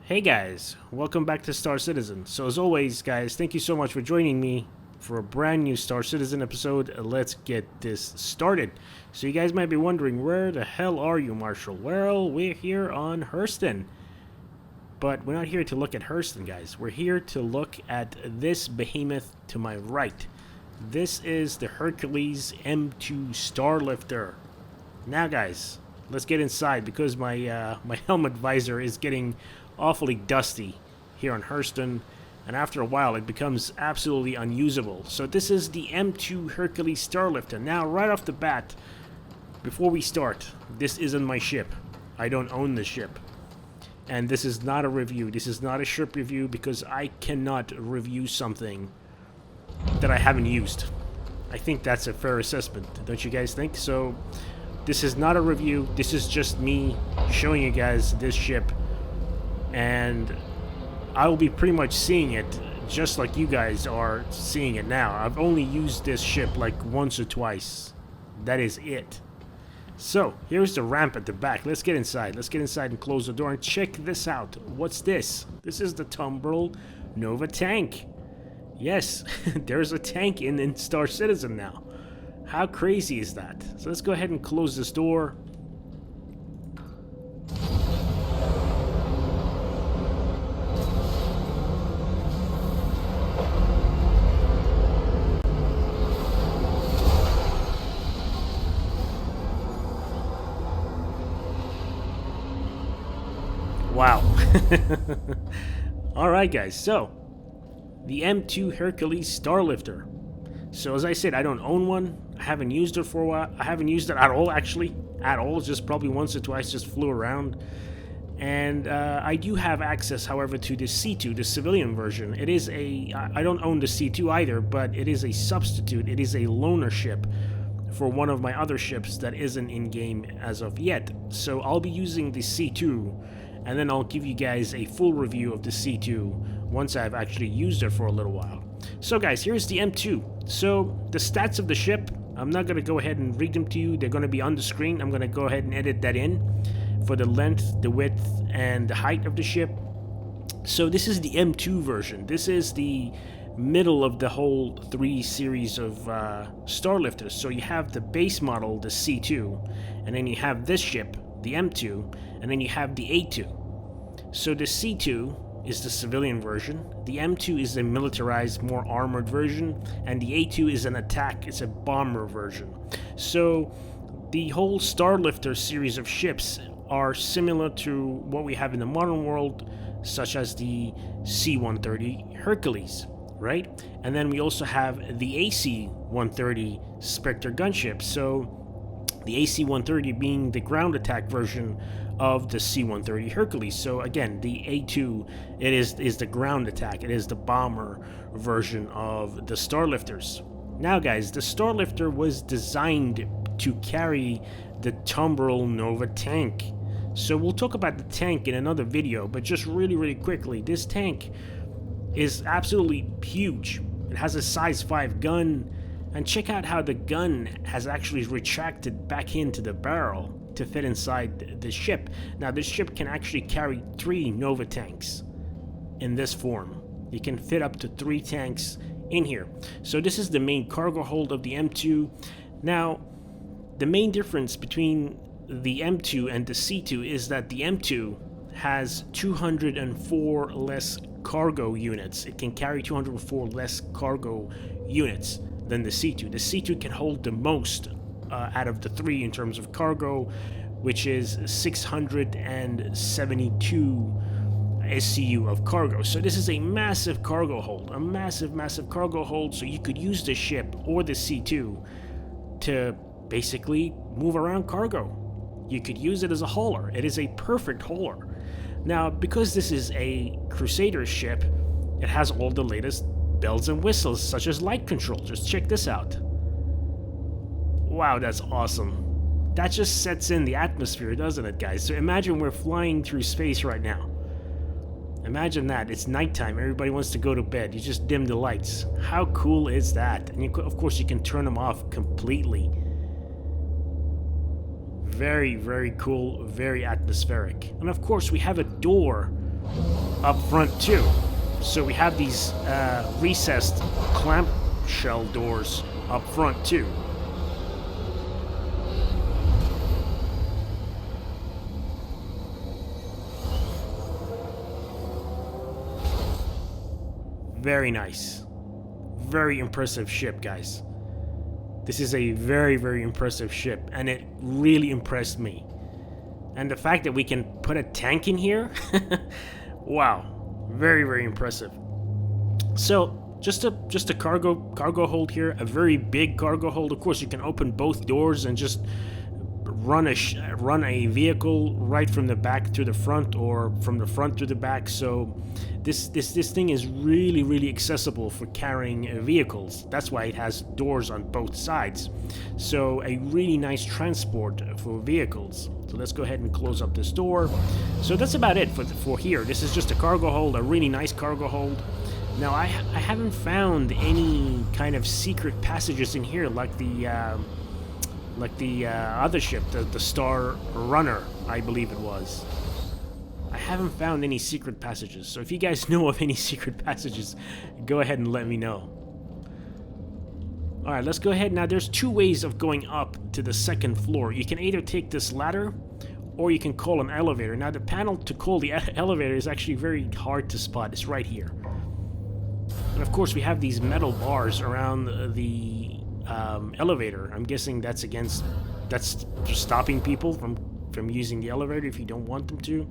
Hey guys, welcome back to Star Citizen. So as always, guys, thank you so much for joining me for a brand new Star Citizen episode. Let's get this started. So you guys might be wondering, where the hell are you, Marshall? Well, we're here on Hurston. But we're not here to look at Hurston, guys. We're here to look at this behemoth to my right. This is the Hercules M2 Starlifter. Now, guys, let's get inside because my helmet visor is getting awfully dusty here on Hurston, and after a while it becomes absolutely unusable. So this is the M2 Hercules Starlifter. Now, right off the bat, before we start, this isn't my ship. I don't own the ship. And this is not a review. This is not a ship review because I cannot review something that I haven't used. I think that's a fair assessment, don't you guys think? So this is not a review. This is just me showing you guys this ship, and I will be pretty much seeing it just like you guys are seeing it now. I've only used this ship like once or twice. That is it. So here's the ramp at the back. Let's get inside. Let's get inside and close the door and check this out. What's this? This is the Tumbrel Nova tank. Yes, there's a tank in Star Citizen now. How crazy is that? So let's go ahead and close this door. Wow. Alright guys, so the M2 Hercules Starlifter. So as I said, I don't own one. I haven't used it for a while. I haven't used it at all, actually. At all, just probably once or twice, just flew around. And I do have access, however, to the C2, the civilian version. It is a... I don't own the C2 either, but it is a substitute. It is a loaner ship for one of my other ships that isn't in-game as of yet. So I'll be using the C2, and then I'll give you guys a full review of the C2 once I've actually used it for a little while. So guys, here's the M2. So the stats of the ship, I'm not going to go ahead and read them to you. They're going to be on the screen. I'm going to go ahead and edit that in for the length, the width, and the height of the ship. So this is the M2 version. This is the middle of the whole 3 series of Starlifters. So you have the base model, the C2, and then you have this ship, the M2, and then you have the A2. So the C2 is the civilian version, the M2 is a militarized, more armored version, and the A2 is an attack, it's a bomber version. So the whole Starlifter series of ships are similar to what we have in the modern world, such as the C-130 Hercules, right? And then we also have the AC-130 Spectre gunship. So the AC-130 being the ground attack version of the C-130 Hercules. So again, the A2, it is the ground attack. It is the bomber version of the Starlifters. Now guys, the Starlifter was designed to carry the Tumbrel Nova tank. So we'll talk about the tank in another video, but just really quickly, this tank is absolutely huge. It has a size 5 gun, and check out how the gun has actually retracted back into the barrel to fit inside the ship. Now this ship can actually carry 3 Nova tanks in this form. You can fit up to 3 tanks in here. So this is the main cargo hold of the M2. Now the main difference between the M2 and the C2 is that the M2 has 204 less cargo units. It can carry 204 less cargo units than the C2. The C2 can hold the most out of the 3 in terms of cargo, which is 672 SCU of cargo. So this is a massive cargo hold, a massive cargo hold. So you could use the ship or the C2 to basically move around cargo. You could use it as a hauler. It is a perfect hauler. Now, because this is a Crusader ship, it has all the latest bells and whistles, such as light control. Just check this out. Wow, that's awesome. That just sets in the atmosphere, doesn't it, guys? So imagine we're flying through space right now. Imagine that. It's nighttime. Everybody wants to go to bed. You just dim the lights. How cool is that? And of course, you can turn them off completely. Very cool, very atmospheric. And of course, we have a door up front too. So we have these recessed clamshell doors up front too. Very nice. Very impressive ship, guys. This is a very, very impressive ship, and it really impressed me. And the fact that we can put a tank in here, wow, very, very impressive. So just a cargo hold here, a very big cargo hold. Of course, you can open both doors and just run a vehicle right from the back to the front, or from the front to the back. So this thing is really, really accessible for carrying vehicles. That's why it has doors on both sides. So a really nice transport for vehicles. So let's go ahead and close up this door. So that's about it for here. This is just a cargo hold, a really nice cargo hold. Now I haven't found any kind of secret passages in here like the other ship, the Star Runner, I believe it was. I haven't found any secret passages, so if you guys know of any secret passages, go ahead and let me know. Alright, let's go ahead. Now there's two ways of going up to the second floor. You can either take this ladder, or you can call an elevator. Now the panel to call the elevator is actually very hard to spot. It's right here. And of course we have these metal bars around the elevator. I'm guessing that's just stopping people from using the elevator if you don't want them to.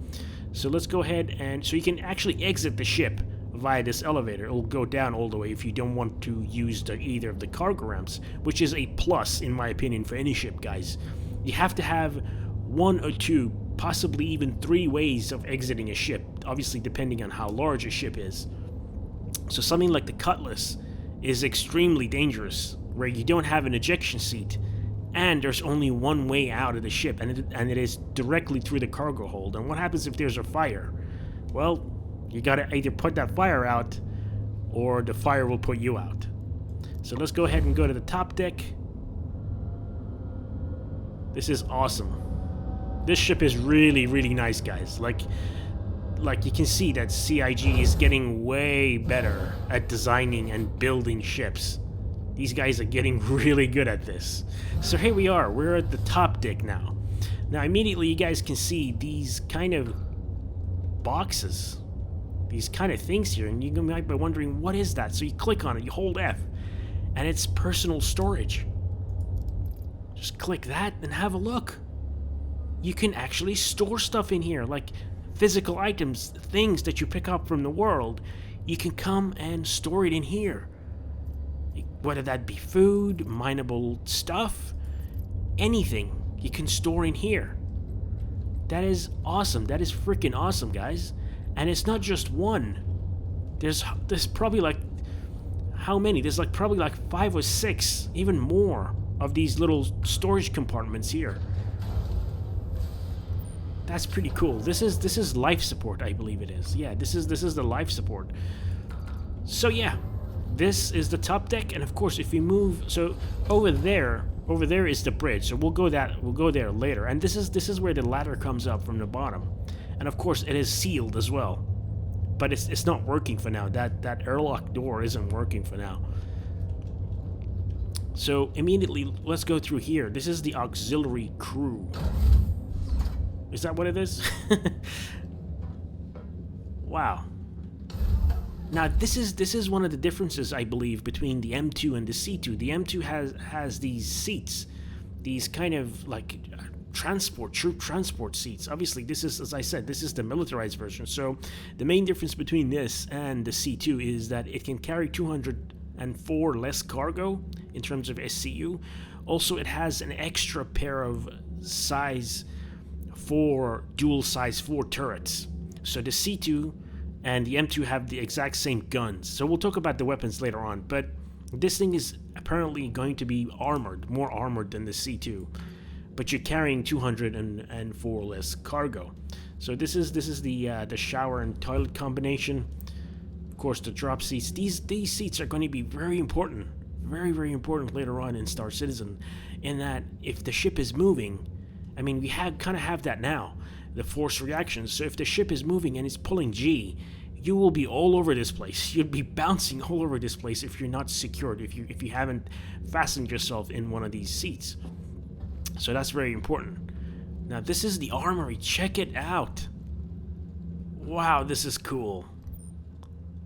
So let's go ahead, and so you can actually exit the ship via this elevator. It'll go down all the way if you don't want to use either of the cargo ramps, which is a plus in my opinion for any ship, guys. You have to have one or two, possibly even three ways of exiting a ship, obviously depending on how large a ship is. So something like the Cutlass is extremely dangerous, where you don't have an ejection seat, and there's only one way out of the ship, and it is directly through the cargo hold. And what happens if there's a fire? Well, you gotta either put that fire out, or the fire will put you out. So let's go ahead and go to the top deck. This is awesome. This ship is really, really nice, guys. Like you can see that CIG is getting way better at designing and building ships. These guys are getting really good at this. So here we are. We're at the top deck now. Now immediately you guys can see these kind of boxes. These kind of things here. And you might be wondering, what is that? So you click on it, you hold F, and it's personal storage. Just click that and have a look. You can actually store stuff in here, like physical items, things that you pick up from the world. You can come and store it in here. Whether that be food, mineable stuff, anything you can store in here. That is awesome. That is freaking awesome, guys. And it's not just one. There's probably like, how many? There's like probably like 5 or 6, even more of these little storage compartments here. That's pretty cool. This is life support, I believe it is. Yeah, this is the life support. So yeah, this is the top deck, and of course if we move, so over there is the bridge. So we'll go there later. And this is where the ladder comes up from the bottom. And of course it is sealed as well. But it's not working for now. That airlock door isn't working for now. So immediately let's go through here. This is the auxiliary crew. Is that what it is? Wow. Now this is one of the differences, I believe, between the M2 and the C2. The M2 has these seats, these kind of like troop transport seats. Obviously this is, as I said, this is the militarized version. So the main difference between this and the C2 is that it can carry 204 less cargo in terms of SCU. Also it has an extra pair of dual size 4 turrets. So the C2 and the M2 have the exact same guns. So we'll talk about the weapons later on, but this thing is apparently going to be armored, more armored than the C2. But you're carrying 204 less cargo. So this is the shower and toilet combination. Of course, the drop seats. These seats are going to be very important, very, very important later on in Star Citizen, in that if the ship is moving, I mean, we kind of have that now. the force reactions. So if the ship is moving and it's pulling G, you will be all over this place. You'd be bouncing all over this place if you're not secured, if you haven't fastened yourself in one of these seats. So that's very important. Now this is the armory. Check it out. Wow, this is cool.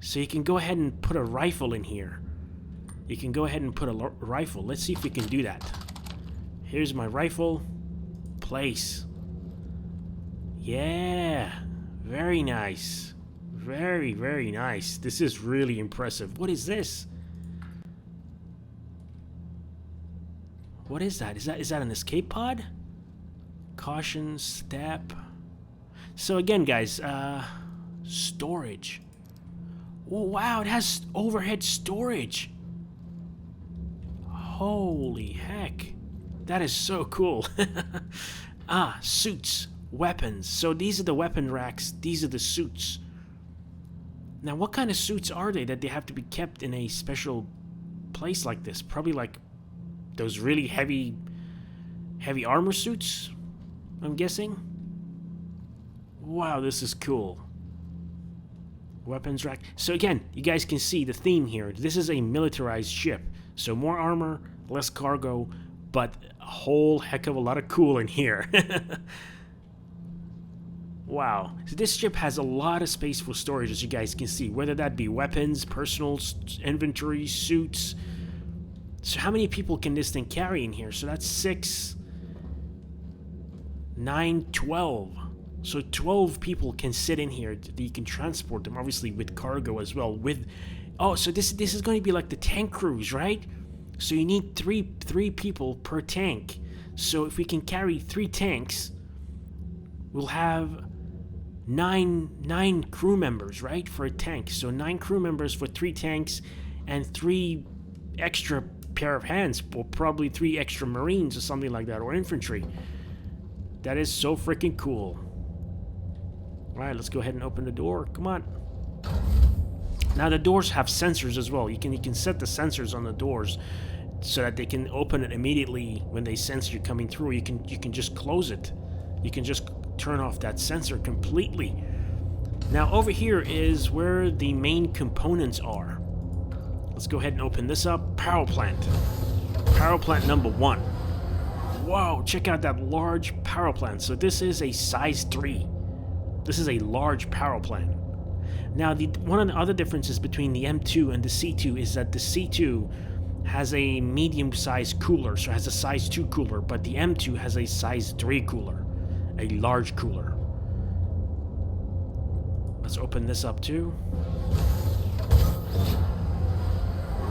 So you can go ahead and put a rifle in here. You can go ahead and put a rifle. Let's see if we can do that. Here's my rifle. Place. Yeah. Very nice. Very, very nice. This is really impressive. What is this? What is that? Is that an escape pod? Caution, step. So again, guys, storage. Oh, wow, it has overhead storage. Holy heck. That is so cool. Suits, weapons. So these are the weapon racks. These are the suits. Now, what kind of suits are they that they have to be kept in a special place like this? Probably like those really heavy armor suits, I'm guessing. Wow, this is cool. Weapons rack. So again, you guys can see the theme here. This is a militarized ship. So more armor, less cargo, but a whole heck of a lot of cool in here. Wow. So this ship has a lot of space for storage, as you guys can see, whether that be weapons, personal inventory, suits. So how many people can this thing carry in here? So that's 6, 9, 12. So 12 people can sit in here. You can transport them, obviously, with cargo as well. Oh, so this is going to be like the tank crews, right? So you need three people per tank. So if we can carry 3 tanks, we'll have nine crew members, right, for a tank. So 9 crew members for 3 tanks, and 3 extra pair of hands, or probably 3 extra Marines or something like that, or infantry. That is so freaking cool. All right, let's go ahead and open the door. Come on. Now the doors have sensors as well. You can set the sensors on the doors so that they can open it immediately when they sense you're coming through. You can just close it. You can just turn off that sensor completely. Now over here is where the main components are. Let's go ahead and open this up. Power plant. Power plant number 1. Whoa, check out that large power plant. So this is a size 3. This is a large power plant. Now, one of the other differences between the M2 and the C2 is that the C2 has a medium-sized cooler, so it has a size 2 cooler, but the M2 has a size 3 cooler, a large cooler. Let's open this up too.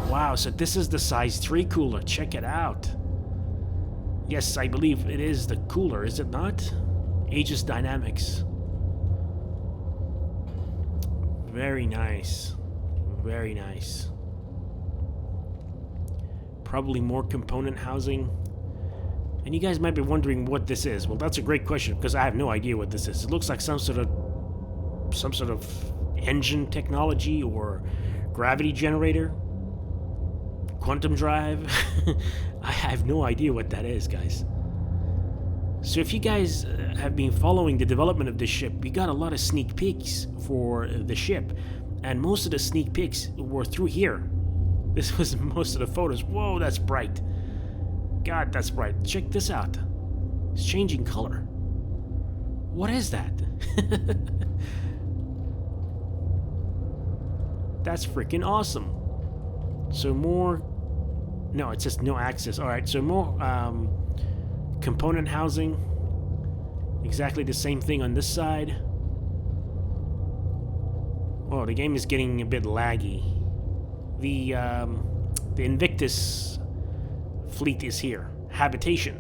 Wow, so this is the size 3 cooler. Check it out. Yes, I believe it is the cooler, is it not? Aegis Dynamics. Very nice. Very nice. Probably more component housing. And you guys might be wondering what this is. Well, that's a great question, because I have no idea what this is. It looks like some sort of engine technology or gravity generator. Quantum drive. I have no idea what that is, guys. So if you guys have been following the development of this ship, we got a lot of sneak peeks for the ship, and most of the sneak peeks were through here. This was most of the photos. Whoa, that's bright. God, that's bright. Check this out. It's changing color. What is that? That's freaking awesome. So more... No, it says no access. Alright, so more component housing. Exactly the same thing on this side. Oh, the game is getting a bit laggy. The Invictus fleet is here. Habitation.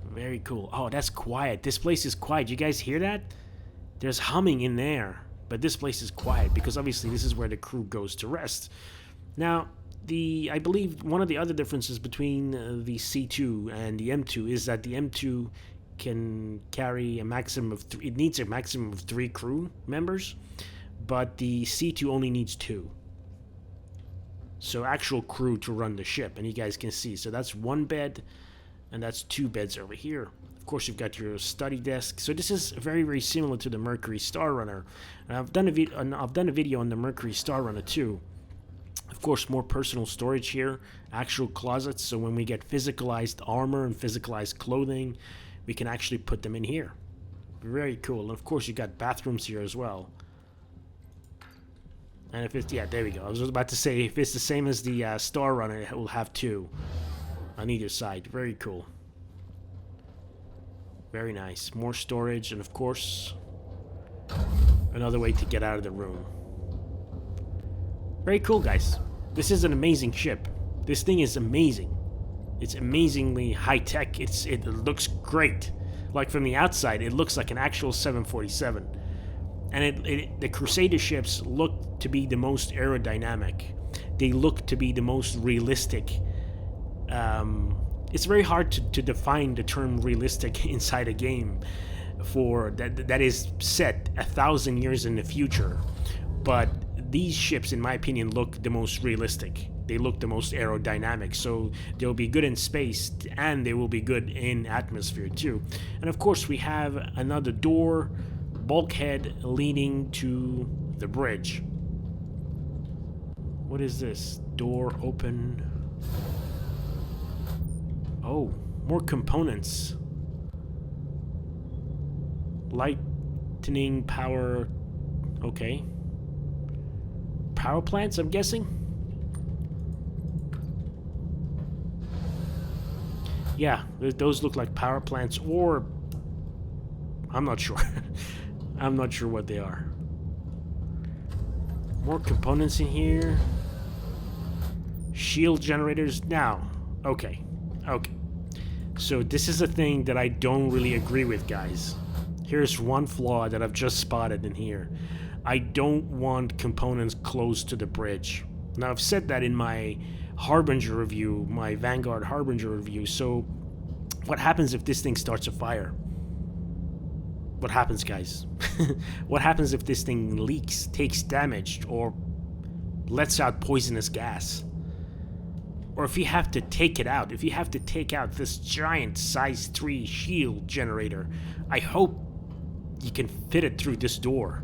Very cool. Oh, that's quiet. This place is quiet. You guys hear that? There's humming in there. But this place is quiet because obviously this is where the crew goes to rest. Now, I believe one of the other differences between the C2 and the M2 is that the M2 can carry a maximum of it needs a maximum of 3 crew members, but the C2 only needs 2. So actual crew to run the ship, and you guys can see. So that's 1 bed, and that's 2 beds over here. Of course, you've got your study desk. So this is very, very similar to the Mercury Star Runner. And I've done a video on the Mercury Star Runner too. Of course, more personal storage here, actual closets. So when we get physicalized armor and physicalized clothing, we can actually put them in here. Very cool. And of course, you got bathrooms here as well. And if it's, yeah, there we go. I was about to say, if it's the same as the Star Runner, it will have two on either side. Very cool. Very nice. More storage, and of course, another way to get out of the room. Very cool, guys. This is an amazing ship. This thing is amazing. It's amazingly high-tech. It looks great. Like from the outside, it looks like an actual 747. And the Crusader ships look to be the most aerodynamic. They look to be the most realistic. It's very hard to define the term realistic inside a game for that is set 1,000 years in the future. But these ships, in my opinion, look the most realistic. They look the most aerodynamic, so they'll be good in space and they will be good in atmosphere too. And of course, we have another door, bulkhead leading to the bridge. What is this? Door open. Oh, more components. Lightning power. Okay. Power plants, I'm guessing? Yeah, those look like power plants, or I'm not sure. I'm not sure what they are. More components in here. Shield generators. Now, okay. So this is a thing that I don't really agree with, guys. Here's one flaw that I've just spotted in here. I don't want components close to the bridge. Now, I've said that in my Harbinger review, my Vanguard Harbinger review. So what happens if this thing starts a fire? What happens, guys? What happens if this thing leaks, takes damage, or lets out poisonous gas? Or if you have to take it out, if you have to take out this giant size 3 shield generator, I hope you can fit it through this door.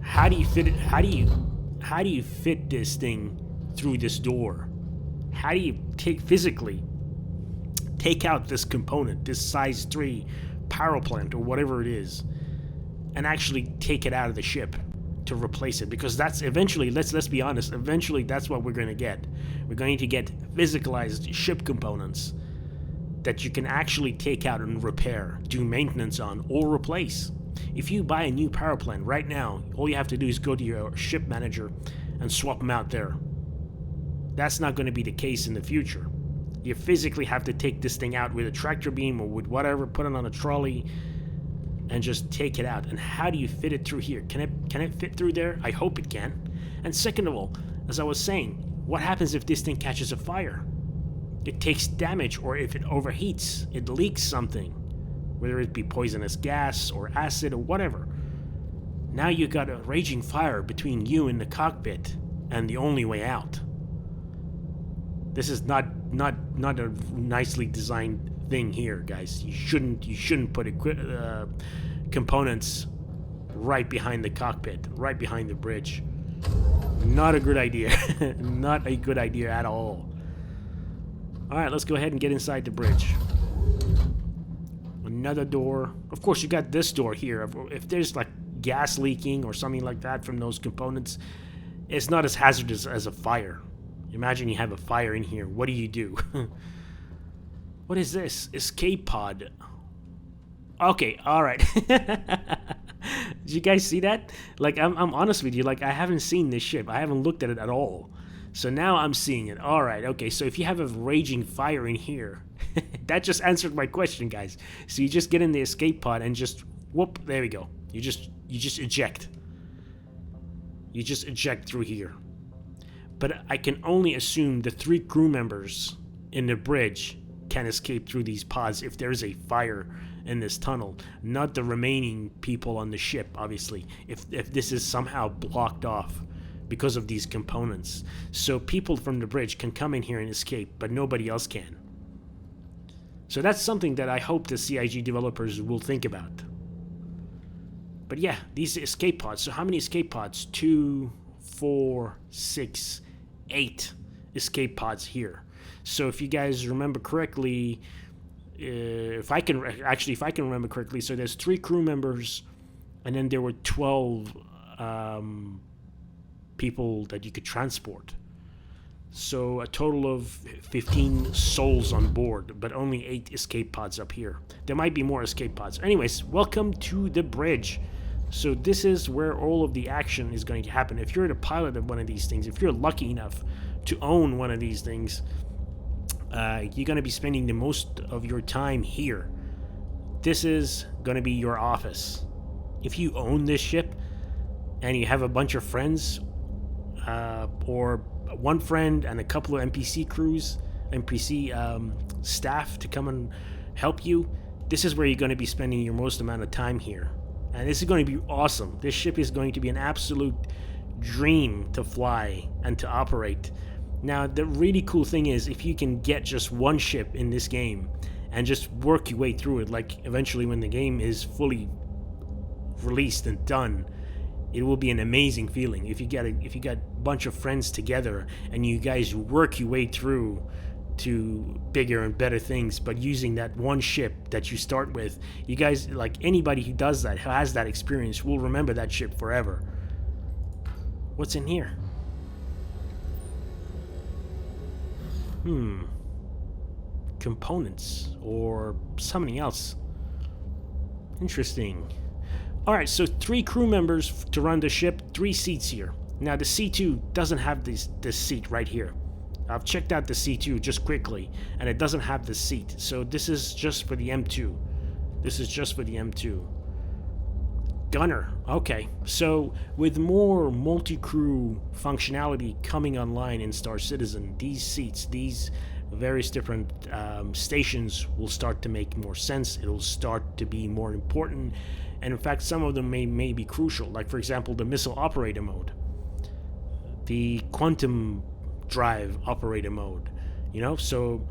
How do you fit it? How do you fit this thing through this door? How do you physically take out this component, this size 3 power plant or whatever it is, and actually take it out of the ship to replace it? Because that's eventually, let's be honest, eventually that's what we're going to get. We're going to get physicalized ship components that you can actually take out and repair, do maintenance on, or replace. If you buy a new power plant right now, all you have to do is go to your ship manager and swap them out there. That's not going to be the case in the future. You physically have to take this thing out with a tractor beam or with whatever, put it on a trolley, and just take it out. And how do you fit it through here? Can it fit through there? I hope it can. And second of all, as I was saying, what happens if this thing catches a fire? It takes damage, or if it overheats, it leaks something, whether it be poisonous gas or acid or whatever. Now you got a raging fire between you and the cockpit, and the only way out. This is not a nicely designed thing here, guys. You shouldn't put components right behind the cockpit, right behind the bridge. Not a good idea. Not a good idea at all. Alright, let's go ahead and get inside the bridge. Another door. Of course, you got this door here. If there's like gas leaking or something like that from those components, it's not as hazardous as a fire. Imagine you have a fire in here. What do you do? What is this? Escape pod. Okay, alright. Did you guys see that? Like, I'm honest with you. Like, I haven't seen this ship. I haven't looked at it at all. So now I'm seeing it. Alright, okay. So if you have a raging fire in here, that just answered my question, guys. So you just get in the escape pod and just, whoop, there we go. You just eject. You just eject through here. But I can only assume the 3 crew members in the bridge can escape through these pods if there's a fire in this tunnel, not the remaining people on the ship, obviously, if this is somehow blocked off because of these components. So people from the bridge can come in here and escape, but nobody else can. So that's something that I hope the CIG developers will think about. But yeah, these escape pods. So how many escape pods? 2, 4, 6, 8 escape pods here. So if you guys remember correctly, if I can remember correctly, so there's 3 crew members, and then there were 12 people that you could transport. So a total of 15 souls on board, but only 8 escape pods up here. There might be more escape pods. Anyways, welcome to the bridge. So this is where all of the action is going to happen. If you're the pilot of one of these things, if you're lucky enough to own one of these things, you're going to be spending the most of your time here. This is going to be your office. If you own this ship and you have a bunch of friends, or one friend and a couple of NPC staff to come and help you, this is where you're going to be spending your most amount of time here. And this is going to be awesome. This ship is going to be an absolute dream to fly and to operate. Now, the really cool thing is, if you can get just one ship in this game and just work your way through it, like eventually when the game is fully released and done, it will be an amazing feeling. If you got a bunch of friends together and you guys work your way through to bigger and better things, but using that one ship that you start with, you guys, like anybody who does that, who has that experience, will remember that ship forever. What's in here? Components or something else. Interesting. Alright, so 3 crew members to run the ship, 3 seats here. Now the C2 doesn't have this seat right here. I've checked out the C2 just quickly, and it doesn't have the seat. So this is just for the M2. This is just for the M2. Gunner. Okay, so with more multi-crew functionality coming online in Star Citizen, these seats, these various different stations will start to make more sense. It'll start to be more important, and in fact some of them may be crucial, like for example the missile operator mode, the quantum drive operator mode, you know. So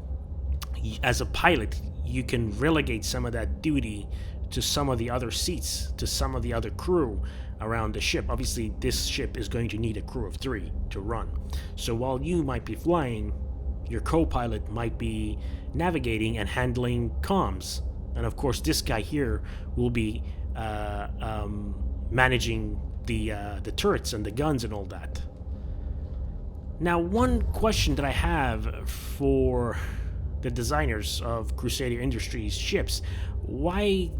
as a pilot you can relegate some of that duty to some of the other seats, to some of the other crew around the ship. Obviously this ship is going to need a crew of 3 to run, so while you might be flying, your co-pilot might be navigating and handling comms, and of course this guy here will be managing the turrets and the guns and all that. Now, one question that I have for the designers of Crusader Industries ships: why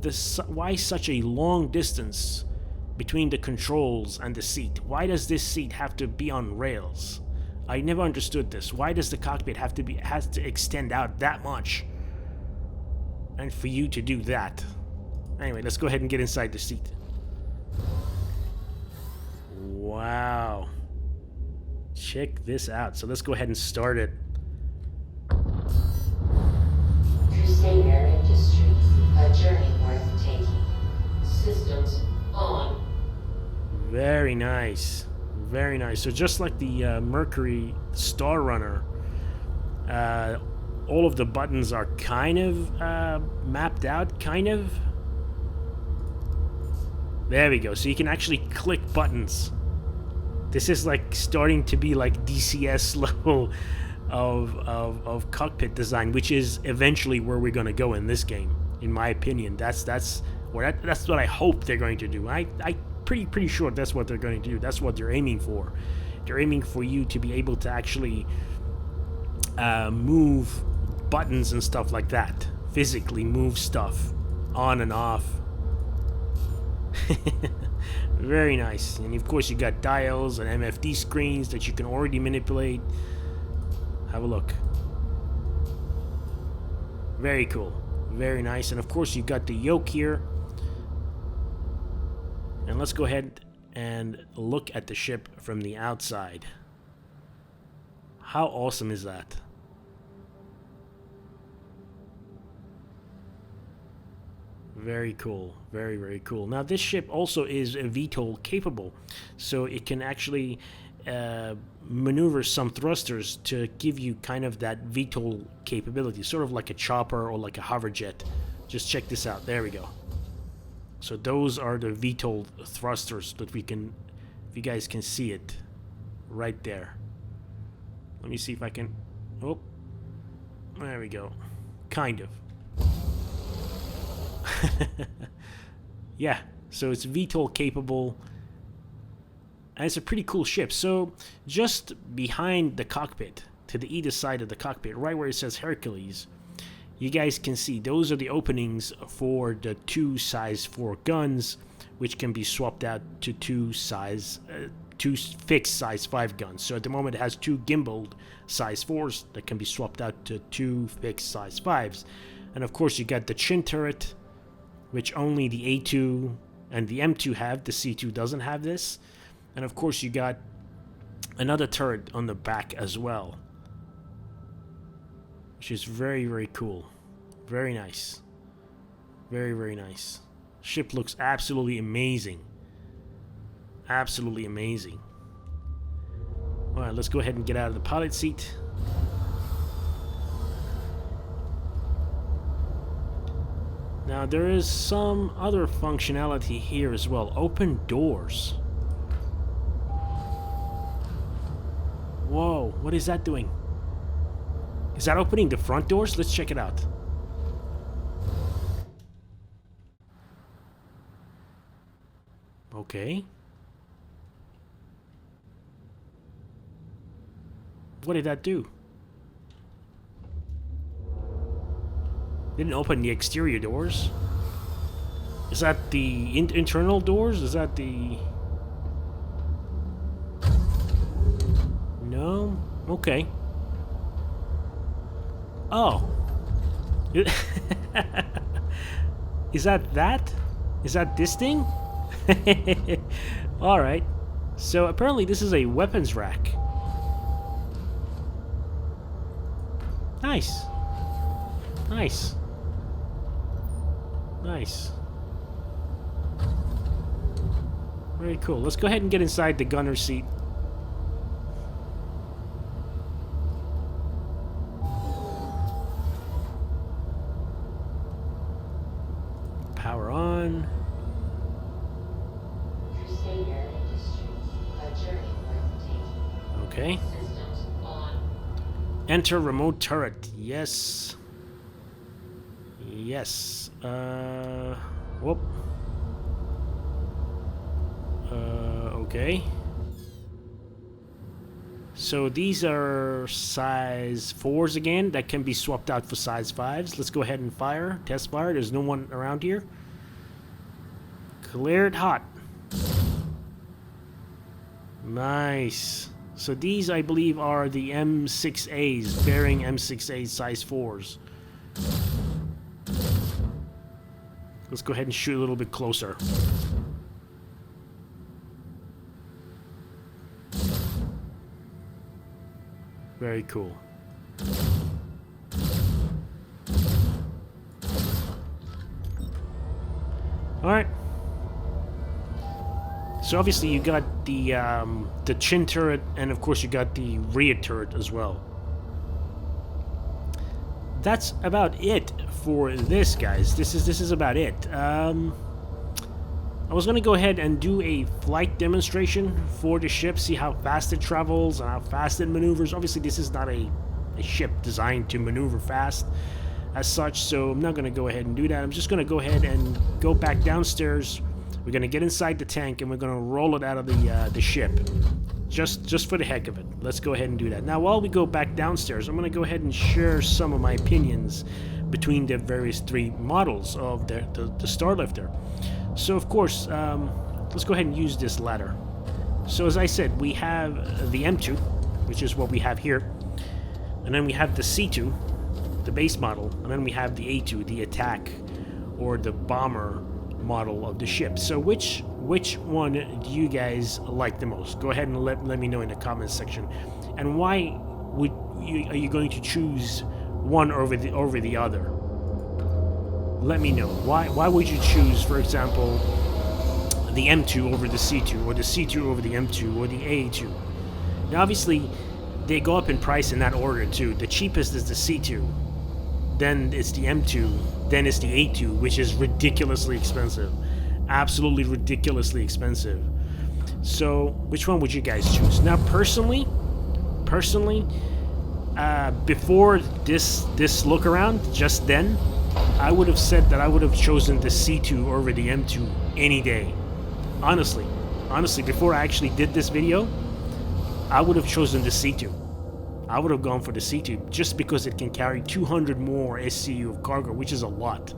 such a long distance between the controls and the seat? Why does this seat have to be on rails? I never understood this. Why does the cockpit has to extend out that much? And for you to do that. Anyway, let's go ahead and get inside the seat. Wow. Check this out. So let's go ahead and start it. Crusader Industries, a journey worth taking. Systems on. Very nice. Very nice. So just like the Mercury Star Runner, all of the buttons are kind of mapped out, kind of. There we go. So you can actually click buttons. This is like starting to be like DCS level of cockpit design, which is eventually where we're going to go in this game, in my opinion. That's what I hope they're going to do. I pretty sure that's what they're going to do. That's what they're aiming for. They're aiming for you to be able to actually move buttons and stuff like that, physically move stuff on and off. Very nice. And of course you got dials and MFD screens that you can already manipulate. Have a look. Very cool. Very nice. And of course you've got the yoke here. And let's go ahead and look at the ship from the outside. How awesome is that? Very cool. Very, very cool. Now this ship also is VTOL capable, so it can actually maneuver some thrusters to give you kind of that VTOL capability, sort of like a chopper or like a hover jet. Just check this out. There we go. So those are the VTOL thrusters that we can, if you guys can see it, right there. Let me see if I can. Oh, there we go. Kind of. Yeah, so it's VTOL capable. And it's a pretty cool ship. So just behind the cockpit, to the either side of the cockpit, right where it says Hercules, you guys can see those are the openings for the 2 size 4 guns, which can be swapped out to 2 fixed size 5 guns. So at the moment it has 2 gimbaled size 4s that can be swapped out to 2 fixed size 5s. And of course you got the chin turret, which only the A2 and the M2 have. The C2 doesn't have this. And of course you got another turret on the back as well, which is very, very cool. Very nice. Very, very nice. Ship looks absolutely amazing. Absolutely amazing. Alright, let's go ahead and get out of the pilot seat. Now there is some other functionality here as well. Open doors. Whoa, what is that doing? Is that opening the front doors? Let's check it out. Okay. What did that do? Didn't open the exterior doors. Is that the internal doors? Is that the... No? Okay. Oh. Is that that? Is that this thing? Alright. So apparently this is a weapons rack. Nice. Nice. Nice. Very cool. Let's go ahead and get inside the gunner seat. Power on. Crusader Industries, a journey worth taking. Okay. Systems on. Enter remote turret. Yes. Yes. Whoop. Okay. So these are size 4s again that can be swapped out for size 5s. Let's go ahead and fire. Test fire. There's no one around here. Clear it hot. Nice. So these, I believe, are the M6As, bearing M6A size 4s. Let's go ahead and shoot a little bit closer. Very cool. Alright. So obviously you got the chin turret, and of course you got the rear turret as well. That's about it for this, guys. This is about it. I was gonna go ahead and do a flight demonstration for the ship, see how fast it travels and how fast it maneuvers. Obviously this is not a ship designed to maneuver fast as such, so I'm not gonna go ahead and do that. I'm just gonna go ahead and go back downstairs. We're gonna get inside the tank and we're gonna roll it out of the ship, just for the heck of it. Let's go ahead and do that. Now while we go back downstairs, I'm gonna go ahead and share some of my opinions between the various 3 models of the Starlifter. So of course, let's go ahead and use this ladder. So as I said, we have the M2, which is what we have here, and then we have the C2, the base model, and then we have the A2, the attack or the bomber model of the ship. So which one do you guys like the most? Go ahead and let me know in the comments section. And why are you going to choose one over the other? Let me know. Why would you choose, for example, the M2 over the C2, or the C2 over the M2, or the A2? Now, obviously, they go up in price in that order too. The cheapest is the C2, then it's the M2, then it's the A2, which is ridiculously expensive. Absolutely ridiculously expensive. So, which one would you guys choose? Now, personally, before this look around, just then, I would have said that I would have chosen the C2 over the M2 any day. Honestly, before I actually did this video, I would have chosen the C2. I would have gone for the C2 just because it can carry 200 more SCU of cargo, which is a lot.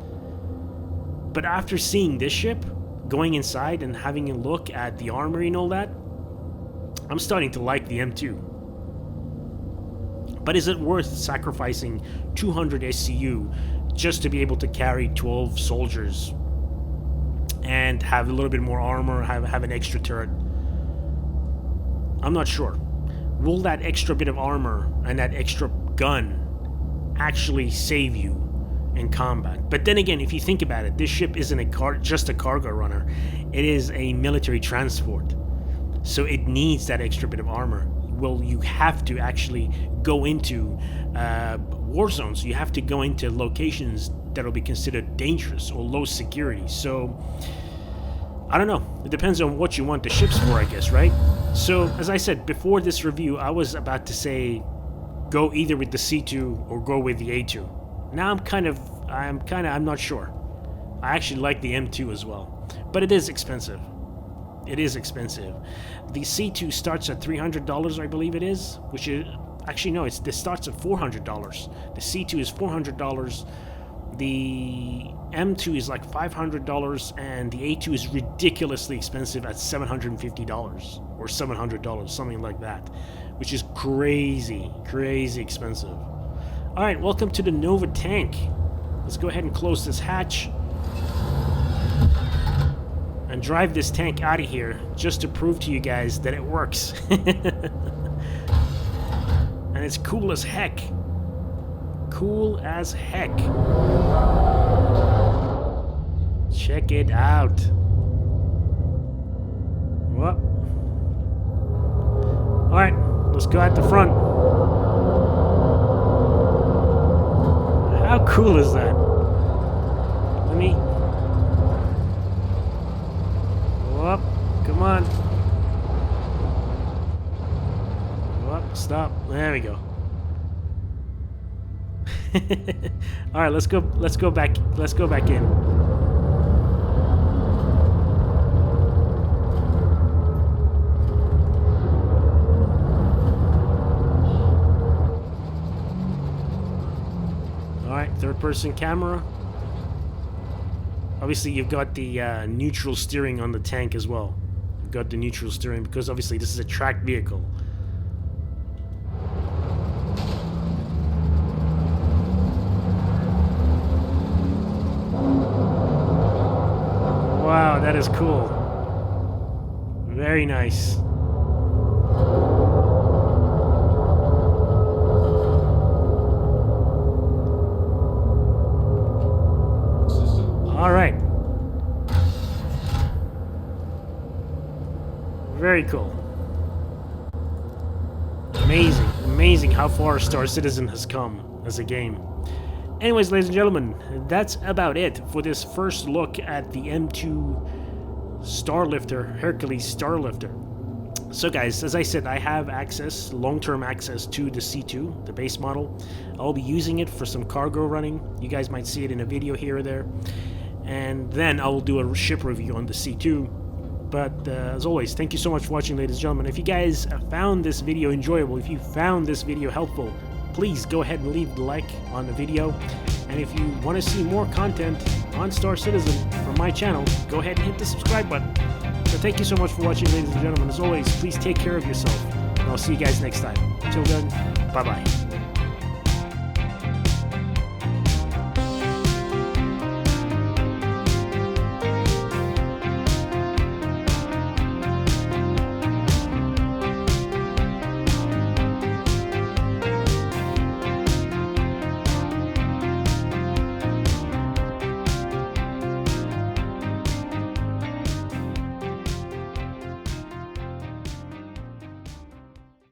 But after seeing this ship, going inside and having a look at the armory and all that, I'm starting to like the M2. But is it worth sacrificing 200 SCU just to be able to carry 12 soldiers and have a little bit more armor, have an extra turret? I'm not sure. Will that extra bit of armor and that extra gun actually save you in combat? But then again, if you think about it, this ship isn't just a cargo runner. It is a military transport. So it needs that extra bit of armor. Well, you have to actually go into war zones. You have to go into locations that will be considered dangerous or low security. So, I don't know. It depends on what you want the ships for, I guess, right? So, as I said, before this review, I was about to say go either with the C2 or go with the A2. Now I'm not sure. I actually like the M2 as well. But it is expensive. It is expensive. The C2 starts at $300, I believe it is, which is actually no, it starts at $400. The C2 is $400. The M2 is like $500, and the A2 is ridiculously expensive at $750 or $700, something like that, which is crazy expensive. All right, welcome to the Nova tank. Let's go ahead and close this hatch and drive this tank out of here just to prove to you guys that it works. And it's cool as heck. Cool as heck. Check it out. What? Alright, let's go at the front. How cool is that? Let me... Whoop, come on. Whoop, stop. There we go. All right, let's go back in. All right, third-person camera. Obviously, you've got the neutral steering on the tank as well. You've got the neutral steering because obviously this is a tracked vehicle. Wow, that is cool. Very nice. All right. Very cool. Amazing how far Star Citizen has come as a game. Anyways, ladies and gentlemen, that's about it for this first look at the M2 Starlifter, Hercules Starlifter. So guys, as I said, I have access, long-term access to the C2, the base model. I'll be using it for some cargo running. You guys might see it in a video here or there. And then I will do a ship review on the C2. But as always, thank you so much for watching, ladies and gentlemen. If you guys found this video enjoyable, if you found this video helpful, please go ahead and leave the like on the video. And if you want to see more content on Star Citizen from my channel, go ahead and hit the subscribe button. So thank you so much for watching, ladies and gentlemen. As always, please take care of yourself. And I'll see you guys next time. Until then, bye-bye.